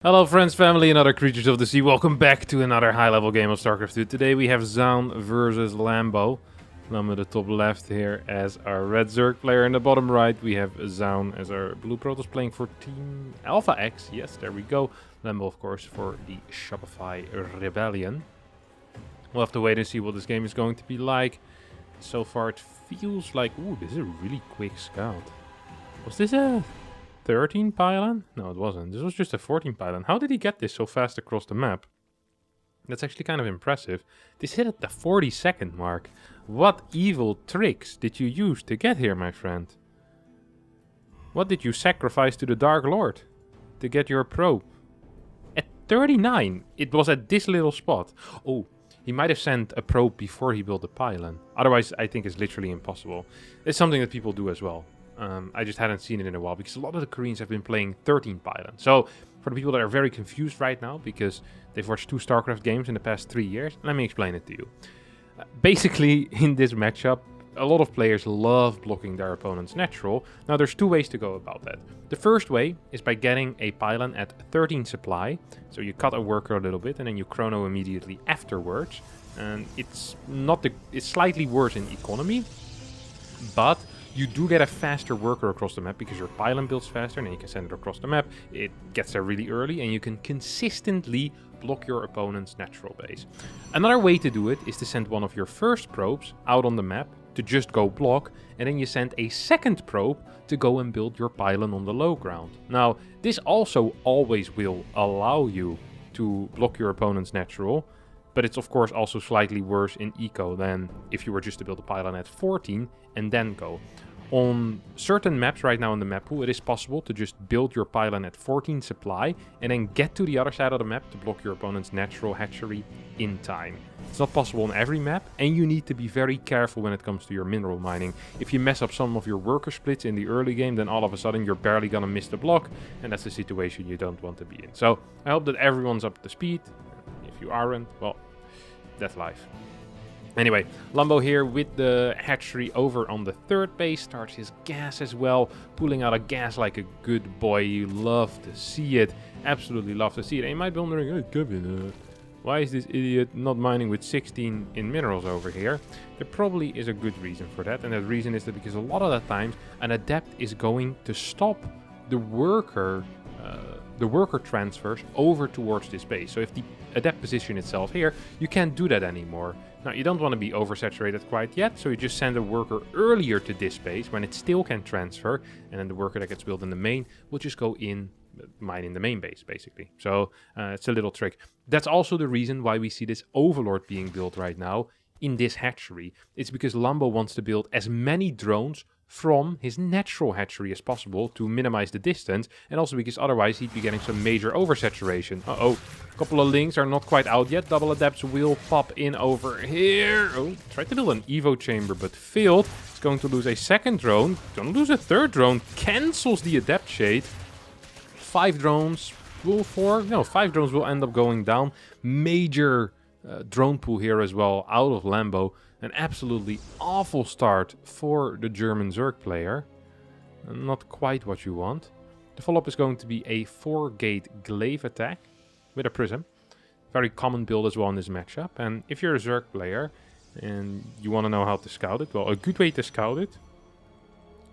Hello friends, family, and other creatures of the sea. Welcome back to another high-level game of StarCraft 2. Today we have Zoun versus Lambo. I'm at the top left here as our red Zerg player. In the bottom right we have Zoun as our blue Protoss playing for Team Alpha X. Yes, there we go. Lambo, of course, for the Shopify Rebellion. We'll have to wait and see what this game is going to be like. So far it feels like... Ooh, this is a really quick scout. Was this a 13 pylon? No, it wasn't. This was just a 14 pylon. How did he get this so fast across the map? That's actually kind of impressive. This hit at the 40-second mark. What evil tricks did you use to get here, my friend? What did you sacrifice to the Dark Lord to get your probe? At 39, it was at this little spot. Oh, he might have sent a probe before he built the pylon. Otherwise, I think it's literally impossible. It's something that people do as well. I just hadn't seen it in a while because a lot of the Koreans have been playing 13 pylon. So for the people that are very confused right now because they've watched 2 StarCraft games in the past 3 years, let me explain it to you. Basically, in this matchup, a lot of players love blocking their opponent's natural. Now there's 2 ways to go about that. The first way is by getting a pylon at 13 supply. So you cut a worker a little bit and then you chrono immediately afterwards. And it's slightly worse in economy, but you do get a faster worker across the map because your pylon builds faster and then you can send it across the map. It gets there really early and you can consistently block your opponent's natural base. Another way to do it is to send one of your first probes out on the map to just go block, and then you send a second probe to go and build your pylon on the low ground. Now, this also always will allow you to block your opponent's natural, but it's of course also slightly worse in eco than if you were just to build a pylon at 14 and then go. On certain maps right now in the map pool, it is possible to just build your pylon at 14 supply and then get to the other side of the map to block your opponent's natural hatchery in time. It's not possible on every map, and you need to be very careful when it comes to your mineral mining. If you mess up some of your worker splits in the early game, then all of a sudden you're barely gonna miss the block, and that's a situation you don't want to be in. So I hope that everyone's up to speed. If you aren't, well, that's life. Anyway, Lambo here with the hatchery over on the third base, starts his gas as well, pulling out a gas like a good boy. You love to see it, absolutely love to see it. And you might be wondering, hey, Kevin, why is this idiot not mining with 16 in minerals over here? There probably is a good reason for that, and that reason is that because a lot of the times an adept is going to stop the worker transfers over towards this base. So if the adept position itself here, you can't do that anymore. Now, you don't want to be oversaturated quite yet, so you just send a worker earlier to this base when it still can transfer, and then the worker that gets built in the main will just go in, mine in the main base, basically. So it's a little trick. That's also the reason why we see this Overlord being built right now in this hatchery. It's because Lambo wants to build as many drones from his natural hatchery as possible to minimize the distance, and also because otherwise he'd be getting some major oversaturation. Uh-oh, a couple of links are not quite out yet. Double adepts will pop in over here. Oh, tried to build an Evo chamber but failed. He's going to lose a second drone, gonna lose a third drone, cancels the adept shade. 5 drones will end up going down. Major drone pool here as well out of Lambo. An absolutely awful start for the German Zerg player. Not quite what you want. The follow-up is going to be a 4-gate glaive attack with a prism. Very common build as well in this matchup. And if you're a Zerg player and you want to know how to scout it, well, a good way to scout it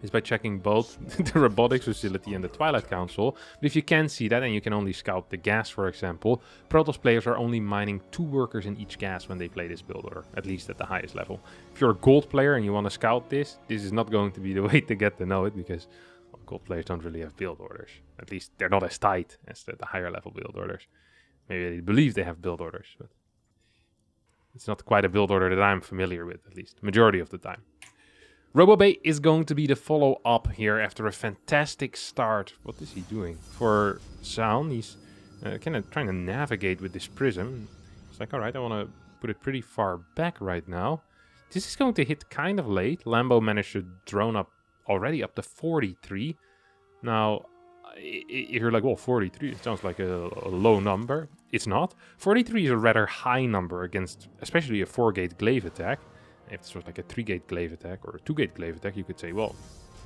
is by checking both the robotics facility and the Twilight Council. But if you can't see that and you can only scout the gas, for example, Protoss players are only mining 2 workers in each gas when they play this build, or at least at the highest level. If you're a gold player and you want to scout this is not going to be the way to get to know it, because well, gold players don't really have build orders. At least they're not as tight as the higher level build orders. Maybe they believe they have build orders, but it's not quite a build order that I'm familiar with, at least majority of the time. RoboBay is going to be the follow-up here after a fantastic start. What is he doing? For Zoun, he's kind of trying to navigate with this prism. It's like, alright, I want to put it pretty far back right now. This is going to hit kind of late. Lambo managed to drone up already up to 43. Now, if you're like, well, 43, it sounds like a low number. It's not. 43 is a rather high number against especially a 4-gate glaive attack. If this was like a 3-gate glaive attack or a 2-gate glaive attack, you could say, well,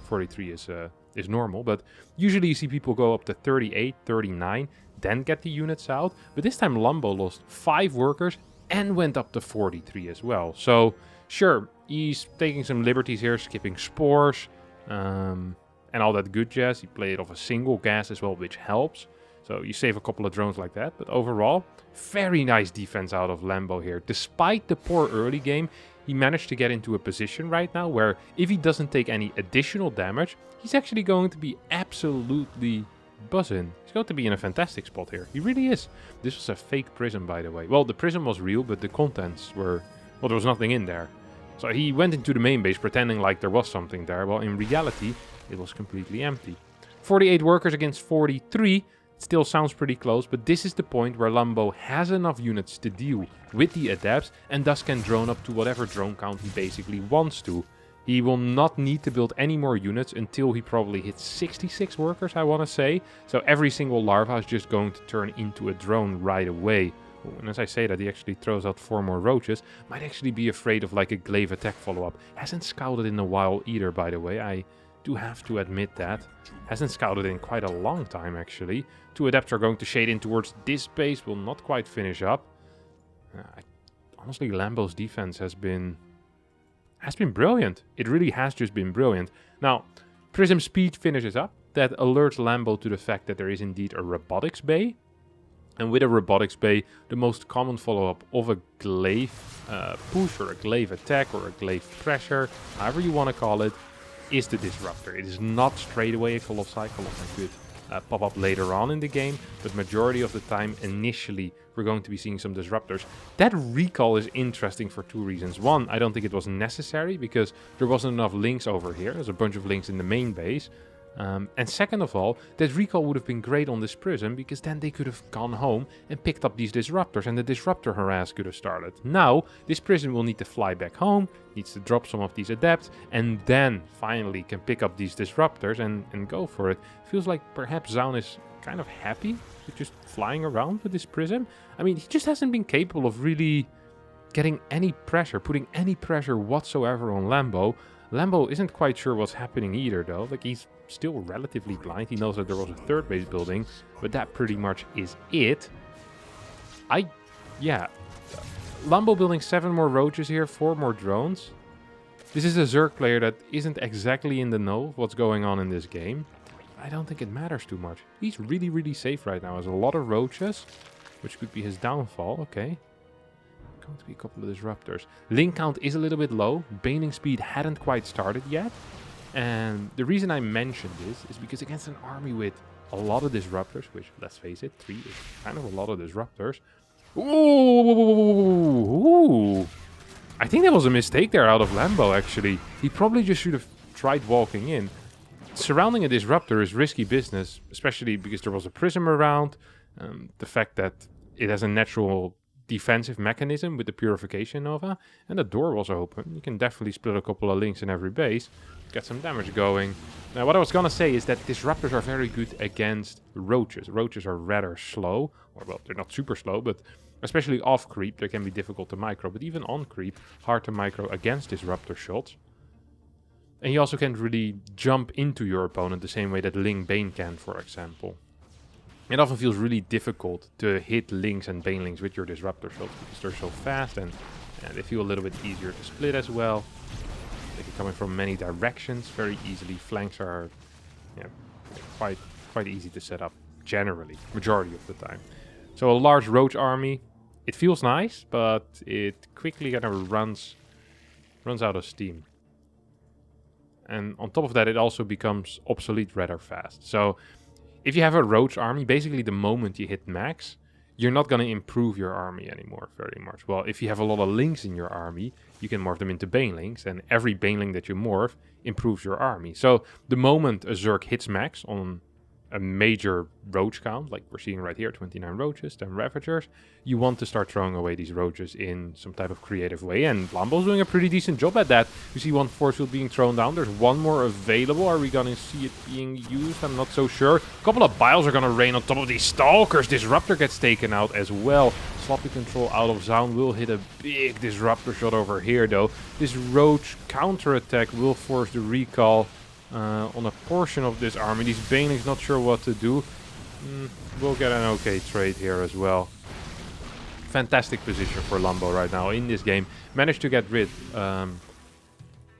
43 is normal. But usually you see people go up to 38, 39. then get the units out. But this time Lambo lost 5 workers and went up to 43 as well. So sure, he's taking some liberties here, skipping spores and all that good jazz. He played off a single gas as well, which helps. So you save a couple of drones like that. But overall, very nice defense out of Lambo here. Despite the poor early game, he managed to get into a position right now where if he doesn't take any additional damage, he's actually going to be absolutely buzzing. He's going to be in a fantastic spot here. He really is. This was a fake prism, by the way. Well, the prism was real, but the contents were... well, there was nothing in there. So he went into the main base pretending like there was something there. Well, in reality, it was completely empty. 48 workers against 43. Still sounds pretty close, but this is the point where Lambo has enough units to deal with the adepts and thus can drone up to whatever drone count he basically wants to. He will not need to build any more units until he probably hits 66 workers, I want to say. So every single larva is just going to turn into a drone right away. Oh, and as I say that, he actually throws out 4 more roaches. Might actually be afraid of like a glaive attack follow-up. Hasn't scouted in a while either, by the way. I do have to admit that. Hasn't scouted in quite a long time, actually. 2 adepts are going to shade in towards this base. Will not quite finish up. Honestly, Lambo's defense has been brilliant. It really has just been brilliant. Now, Prism Speed finishes up. That alerts Lambo to the fact that there is indeed a robotics bay. And with a robotics bay, the most common follow-up of a glaive push or a glaive attack or a glaive pressure, however you want to call it, is the disruptor. It is not straight away a Colossi. Colossi could pop up later on in the game, but majority of the time, initially, we're going to be seeing some disruptors. That recall is interesting for 2 reasons. One, I don't think it was necessary because there wasn't enough links over here. There's a bunch of links in the main base. And second of all, that recall would have been great on this prism because then they could have gone home and picked up these disruptors and the disruptor harass could have started. Now, this prism will need to fly back home, needs to drop some of these adepts, and then finally can pick up these disruptors and go for it. Feels like perhaps Zoun is kind of happy with just flying around with this prism. I mean, he just hasn't been capable of really getting any pressure, putting any pressure whatsoever on Lambo. Lambo isn't quite sure what's happening either, though. Like, he's still relatively blind. He knows that there was a 3rd base building, but that pretty much is it. Yeah. Lambo building 7 more roaches here, 4 more drones. This is a Zerg player that isn't exactly in the know of what's going on in this game. I don't think it matters too much. He's really, really safe right now. Has a lot of roaches, which could be his downfall. Okay. Going to be a couple of disruptors. Link count is a little bit low. Baning speed hadn't quite started yet. And the reason I mentioned this is because against an army with a lot of disruptors, which, let's face it, 3 is kind of a lot of disruptors. Ooh! I think that was a mistake there out of Lambo, actually. He probably just should have tried walking in. Surrounding a disruptor is risky business, especially because there was a prism around. The fact that it has a natural defensive mechanism with the Purification Nova, and the door was open. You can definitely split a couple of links in every base, get some damage going. Now, what I was gonna say is that disruptors are very good against roaches. Roaches are rather slow, or well, they're not super slow, but especially off creep, they can be difficult to micro, but even on creep, hard to micro against disruptor shots. And you also can't really jump into your opponent the same way that Ling Bane can, for example. It often feels really difficult to hit links and banelings with your disruptor shots because they're so fast and they feel a little bit easier to split as well. They can come in from many directions very easily. Flanks are quite easy to set up generally, majority of the time. So a large roach army, it feels nice, but it quickly kind of runs out of steam. And on top of that, it also becomes obsolete rather fast. So if you have a roach army, basically the moment you hit max, you're not going to improve your army anymore very much. Well, if you have a lot of links in your army, you can morph them into banelings, and every baneling that you morph improves your army. So the moment a Zerg hits max on a major roach count, like we're seeing right here, 29 roaches, 10 Ravagers, you want to start throwing away these roaches in some type of creative way, and Lambo's doing a pretty decent job at that. You see one force field being thrown down, there's one more available. Are we gonna see it being used? I'm not so sure. A couple of biles are gonna rain on top of these stalkers. Disruptor gets taken out as well. Sloppy control out of Zoun will hit a big disruptor shot over here though. This roach counterattack will force the recall on a portion of this army. These banelings not sure what to do. We'll get an okay trade here as well. Fantastic position for Lambo right now in this game. Managed to get rid of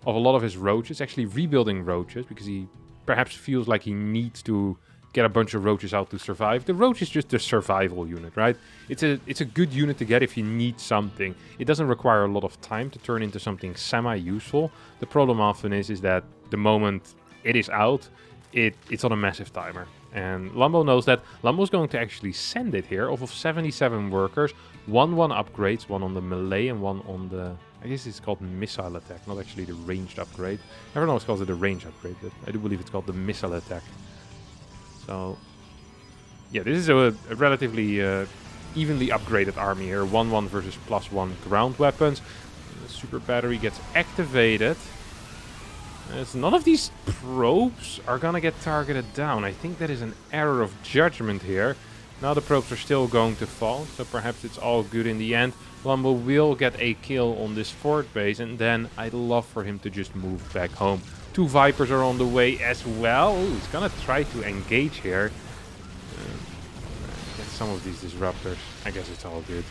a lot of his roaches. Actually rebuilding roaches because he perhaps feels like he needs to get a bunch of roaches out to survive. The roach is just a survival unit, right? It's a good unit to get if you need something. It doesn't require a lot of time to turn into something semi-useful. The problem often is that the moment it is out, it's on a massive timer. And Lambo knows that. Lambo's going to actually send it here off of 77 workers. One upgrades, one on the melee and one on the... I guess it's called missile attack, not actually the ranged upgrade. Everyone else calls it a range upgrade, but I do believe it's called the missile attack. So, yeah, this is a relatively evenly upgraded army here. 1-1 versus +1 ground weapons. The super battery gets activated. As none of these probes are gonna get targeted down. I think that is an error of judgment here. Now the probes are still going to fall, so perhaps it's all good in the end. Lambo will get a kill on this fort base, and then I'd love for him to just move back home. 2 Vipers are on the way as well. Ooh, he's gonna try to engage here. Get some of these disruptors. I guess it's all good.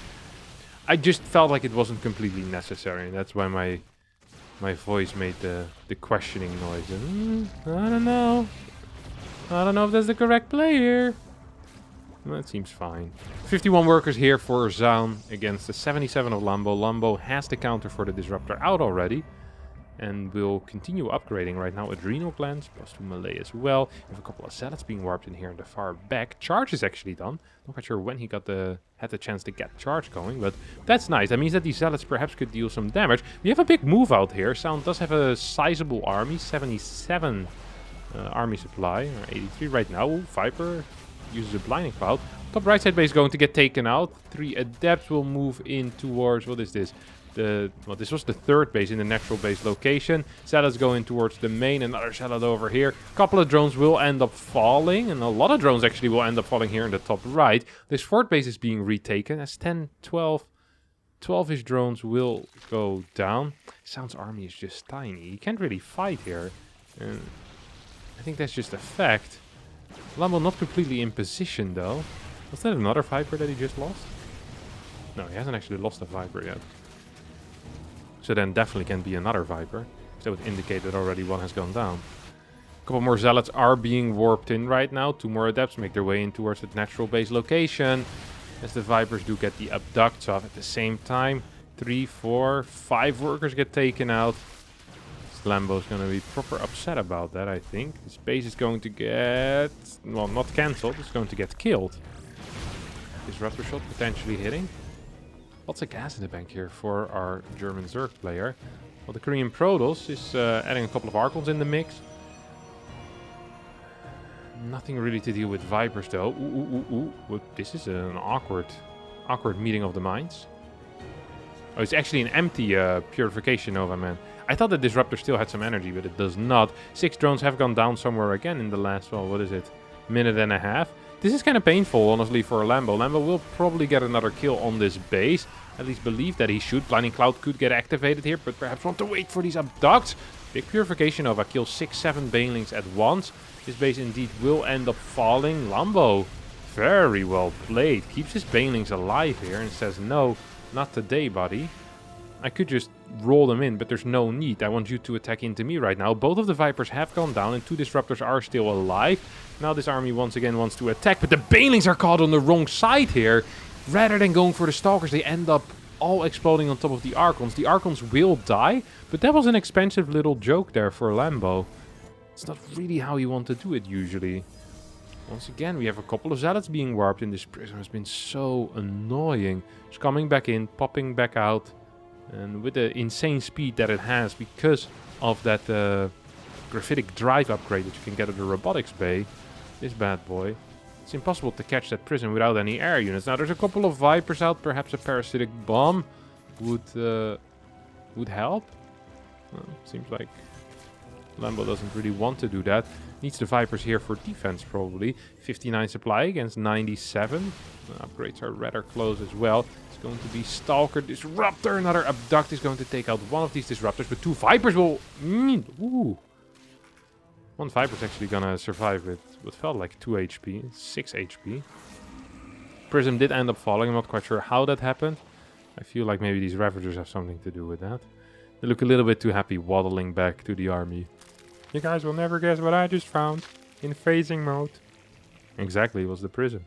I just felt like it wasn't completely necessary, and that's why my voice made the questioning noise. I don't know. I don't know if that's the correct play here. That seems fine. 51 workers here for Zoun against the 77 of Lambo. Lambo has the counter for the disruptor out already. And will continue upgrading right now. Adrenal glands, +2 melee as well. We have a couple of zealots being warped in here in the far back. Charge is actually done. Not quite sure when he had the chance to get charge going, but that's nice. That means that these zealots perhaps could deal some damage. We have a big move out here. Sound does have a sizable army, 77 army supply, or 83 right now. Ooh, Viper uses a blinding cloud. Top right side base going to get taken out. 3 adepts will move in towards, what is this? Well, this was the 3rd base in the natural base location. Zealots going towards the main. Another zealot over here. A couple of drones will end up falling. And a lot of drones actually will end up falling here in the top right. This fort base is being retaken as 10, 12... 12-ish drones will go down. Sound's army is just tiny. He can't really fight here. And I think that's just a fact. Lambo not completely in position though. Was that another Viper that he just lost? No, he hasn't actually lost a Viper yet. So then definitely can be another Viper. So that would indicate that already one has gone down. A couple more Zealots are being warped in right now. 2 more Adepts make their way in towards the natural base location. As the Vipers do get the abducts off at the same time. 3, 4, 5 workers get taken out. Lambo's going to be proper upset about that, I think. His base is going to get... well, not cancelled. It's going to get killed. Disruptor shot potentially hitting. Lots of gas in the bank here for our German Zerg player. Well, the Korean Protoss is adding a couple of Archons in the mix. Nothing really to deal with Vipers though. Ooh. This is an awkward meeting of the minds. Oh, it's actually an empty Purification Nova, man. I thought the Disruptor still had some energy, but it does not. 6 drones have gone down somewhere again in the last, well, what is it? Minute and a half. This is kind of painful, honestly, for Lambo. Lambo will probably get another kill on this base. At least believe that he should. Blinding Cloud could get activated here, but perhaps want to wait for these abducts. Big Purification Nova kills 6, 7 Banelings at once. This base indeed will end up falling. Lambo, very well played. Keeps his Banelings alive here and says, no, not today, buddy. I could just roll them in, but there's no need. I want you to attack into me right now. Both of the Vipers have gone down and 2 Disruptors are still alive. Now this army once again wants to attack, but the Banelings are caught on the wrong side here. Rather than going for the Stalkers, they end up all exploding on top of the Archons. The Archons will die, but that was an expensive little joke there for Lambo. It's not really how you want to do it usually. Once again, we have a couple of Zealots being warped in. This prism has been so annoying. It's coming back in, popping back out. And with the insane speed that it has because of that graphitic drive upgrade that you can get at the robotics bay, this bad boy, it's impossible to catch that prison without any air units. Now there's a couple of Vipers out, perhaps a parasitic bomb would help. Well, seems like Lambo doesn't really want to do that. Needs the Vipers here for defense probably. 59 supply against 97. Upgrades are rather close as well. It's going to be Stalker, Disruptor. Another Abduct is going to take out one of these Disruptors, but 2 Vipers will... Ooh. 1 Viper's actually gonna survive with what felt like 2 HP, 6 HP. Prism did end up falling. I'm not quite sure how that happened. I feel like maybe these Ravagers have something to do with that. They look a little bit too happy waddling back to the army. You guys will never guess what I just found. In phasing mode. Exactly, it was the Prism.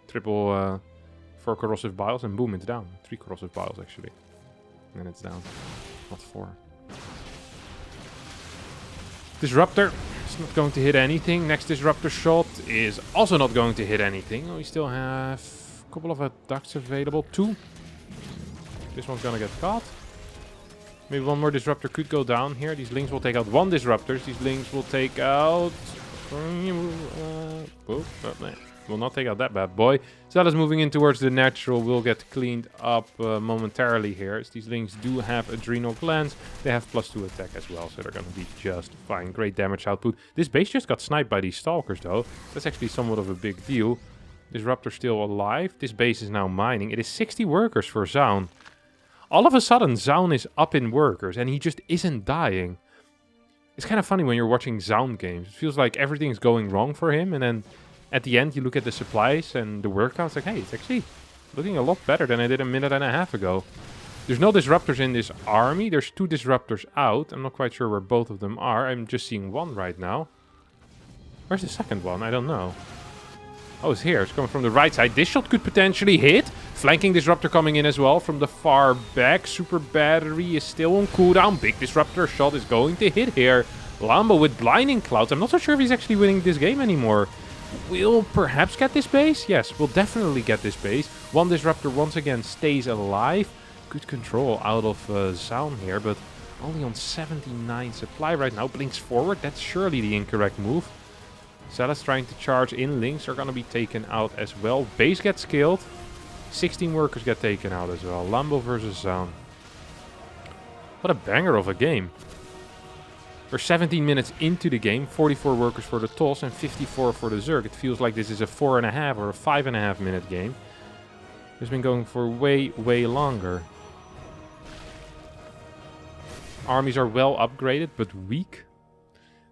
Triple 4 corrosive biles and boom, it's down. 3 corrosive biles actually. And it's down. Not 4. Disruptor is not going to hit anything. Next Disruptor shot is also not going to hit anything. We still have a couple of ducks available. 2. This one's gonna get caught. Maybe one more Disruptor could go down here. These Lings will take out 1 Disruptor. These Lings will take out... will not take out that bad boy. Zealous moving in towards the natural will get cleaned up momentarily here. As these Lings do have adrenal glands. They have +2 attack as well, so they're going to be just fine. Great damage output. This base just got sniped by these Stalkers though. That's actually somewhat of a big deal. Disruptor still alive. This base is now mining. It is 60 workers for Zoun. All of a sudden, Zoun is up in workers, and he just isn't dying. It's kind of funny when you're watching Zoun games. It feels like everything's going wrong for him, and then at the end you look at the supplies and the work count. It's like, hey, it's actually looking a lot better than I did a minute and a half ago. There's no Disruptors in this army. There's 2 Disruptors out. I'm not quite sure where both of them are. I'm just seeing 1 right now. Where's the second one? I don't know. Oh, it's here. It's coming from the right side. This shot could potentially hit. Flanking Disruptor coming in as well from the far back. Super Battery is still on cooldown. Big Disruptor shot is going to hit here. Lambo with Blinding Clouds. I'm not so sure if he's actually winning this game anymore. We'll perhaps get this base. Yes, we'll definitely get this base. 1 Disruptor once again stays alive. Good control out of Zoun here, but only on 79 supply right now. Blinks forward. That's surely the incorrect move. Zealous trying to charge in. Lings are going to be taken out as well. Base gets killed. 16 workers get taken out as well. Lambo versus Zoun. What a banger of a game. We're 17 minutes into the game. 44 workers for the toss and 54 for the Zerg. It feels like this is a 4.5 or a 5.5 minute game. It's been going for way, way longer. Armies are well upgraded, but weak.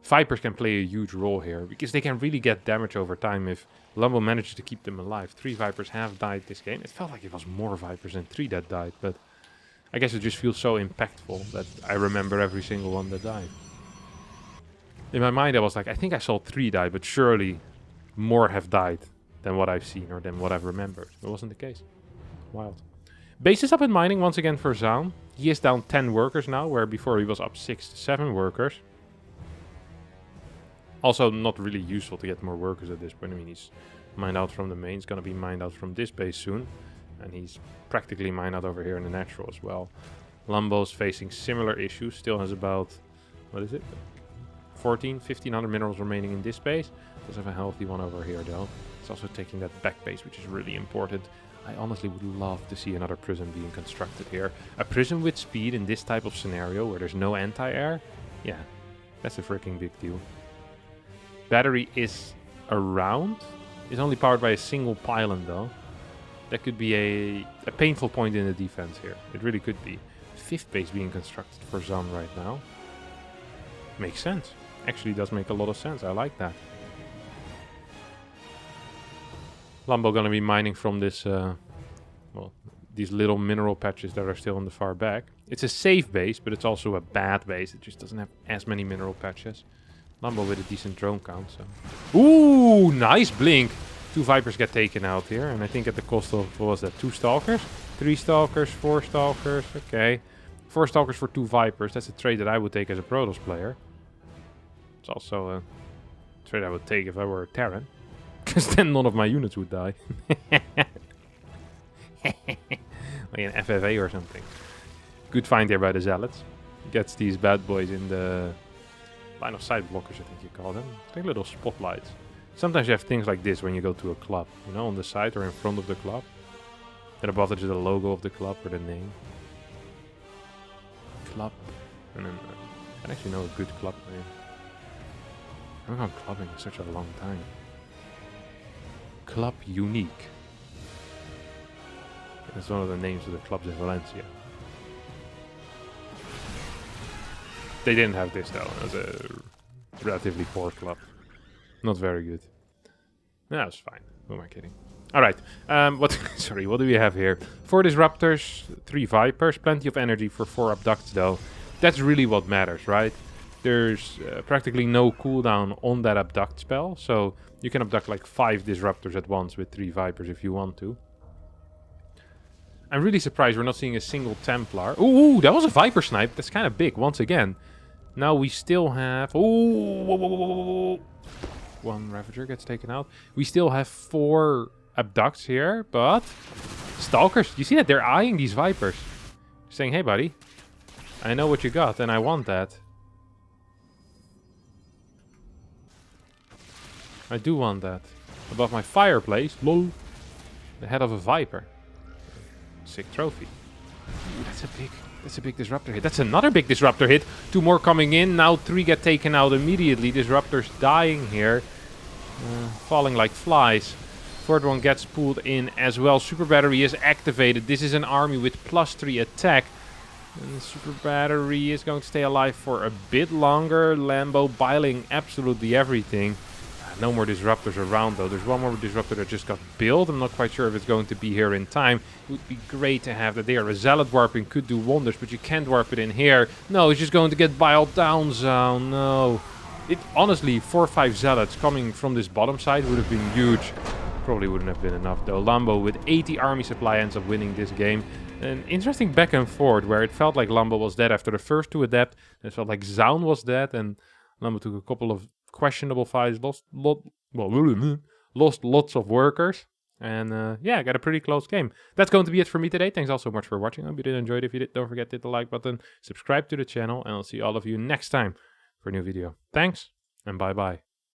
Vipers can play a huge role here, because they can really get damage over time if Lambo manages to keep them alive. 3 Vipers have died this game. It felt like it was more Vipers than 3 that died, but I guess it just feels so impactful that I remember every single one that died. In my mind I was like, I think I saw 3 die, but surely more have died than what I've seen or than what I've remembered. It wasn't the case. Wild. Base is up in mining once again for Zoun. He is down 10 workers now, where before he was up 6 to 7 workers. Also not really useful to get more workers at this point. I mean, he's mined out from the main. He's going to be mined out from this base soon. And he's practically mined out over here in the natural as well. Lambo's facing similar issues. Still has about, what is it? 1,500 minerals remaining in this base. Does have a healthy one over here though. It's also taking that back base, which is really important. I honestly would love to see another prism being constructed here. A prism with speed in this type of scenario where there's no anti-air. Yeah, that's a freaking big deal. Battery is around. It's only powered by a single pylon though. That could be a painful point in the defense here. It really could be. 5th base being constructed for Zoun right now. Makes sense. Actually does make a lot of sense. I like that. Lambo gonna be mining from this, well, these little mineral patches that are still in the far back. It's a safe base, but it's also a bad base. It just doesn't have as many mineral patches. Lambo with a decent drone count, so... Ooh, nice blink! 2 Vipers get taken out here, and I think at the cost of, what was that, 2 Stalkers? 3 Stalkers, 4 Stalkers, okay. 4 Stalkers for 2 Vipers, that's a trade that I would take as a Protoss player. It's also a trade I would take if I were a Terran. Because then none of my units would die. Like an FFA or something. Good find there by the Zealots. Gets these bad boys in the... line of sight blockers, I think you call them. Like little spotlights. Sometimes you have things like this when you go to a club. You know, on the side or in front of the club. And above it is the logo of the club or the name. Club. And then I actually know a good club name. I haven't gone clubbing in such a long time. Club Unique. That's one of the names of the clubs in Valencia. They didn't have this though. It was a relatively poor club. Not very good. No, that's fine. Who am I kidding? Alright, sorry, what do we have here? 4 Disruptors, 3 Vipers, plenty of energy for 4 Abducts though. That's really what matters, right? There's practically no cooldown on that Abduct spell, so you can abduct like 5 Disruptors at once with 3 Vipers if you want to. I'm really surprised we're not seeing a single Templar. Ooh, that was a Viper snipe. That's kind of big, once again. Now we still have... Ooh, 1 Ravager gets taken out. We still have 4 Abducts here, but... Stalkers, you see that? They're eyeing these Vipers. Saying, hey buddy, I know what you got and I want that. I do want that. Above my fireplace, lol. The head of a Viper. Sick trophy. Ooh, that's a big Disruptor hit. That's another big Disruptor hit. 2 more coming in. Now 3 get taken out immediately. Disruptors dying here. Falling like flies. 4th one gets pulled in as well. Super Battery is activated. This is an army with +3 attack. And the Super Battery is going to stay alive for a bit longer. Lambo biling absolutely everything. No more Disruptors around though. There's 1 more Disruptor that just got built. I'm not quite sure if it's going to be here in time. It would be great to have that there. A Zealot warping could do wonders, but you can't warp it in here. No, it's just going to get biled down, Zoun. No. Honestly, 4 or 5 Zealots coming from this bottom side would have been huge. Probably wouldn't have been enough though. Lambo with 80 army supply ends up winning this game. An interesting back and forth where it felt like Lambo was dead after the first 2 adapt. And it felt like Zoun was dead and Lambo took a couple of questionable fights, lost lots of workers. And yeah, got a pretty close game. That's going to be it for me today. Thanks all so much for watching. I hope you did enjoy it. If you did, don't forget to hit the like button, subscribe to the channel, and I'll see all of you next time for a new video. Thanks, and bye-bye.